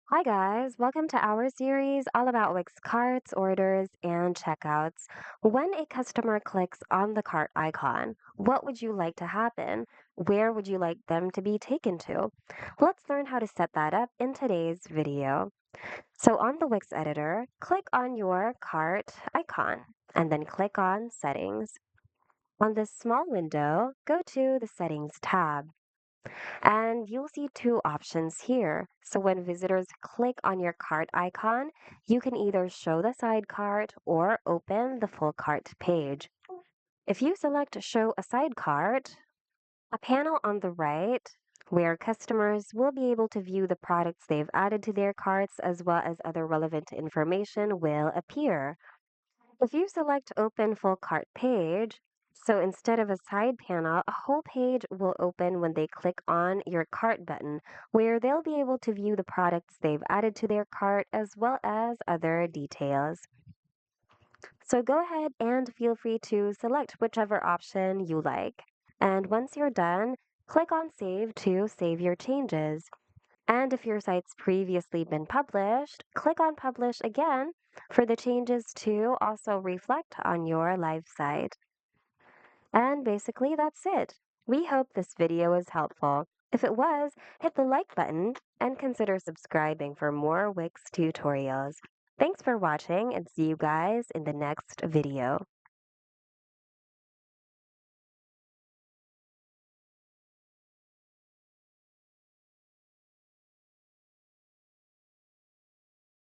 Hi, guys. Welcome to our series all about Wix carts, orders, and checkouts. When a customer clicks on the cart icon, what would you like to happen? Where would you like them to be taken to? Let's learn how to set that up in today's video. So, on the Wix editor, click on your cart icon and then click on Settings. On this small window, go to the Settings tab. And you'll see two options here. So when visitors click on your cart icon, you can either show the side cart or open the full cart page. If you select Show a Side Cart, a panel on the right where customers will be able to view the products they've added to their carts as well as other relevant information will appear. If you select Open Full Cart Page, so instead of a side panel, a whole page will open when they click on your cart button, where they'll be able to view the products they've added to their cart as well as other details. So go ahead and feel free to select whichever option you like. And once you're done, click on Save to save your changes. And if your site's previously been published, click on Publish again for the changes to also reflect on your live site. And basically, that's it. We hope this video was helpful. If it was, hit the like button and consider subscribing for more Wix tutorials. Thanks for watching and see you guys in the next video.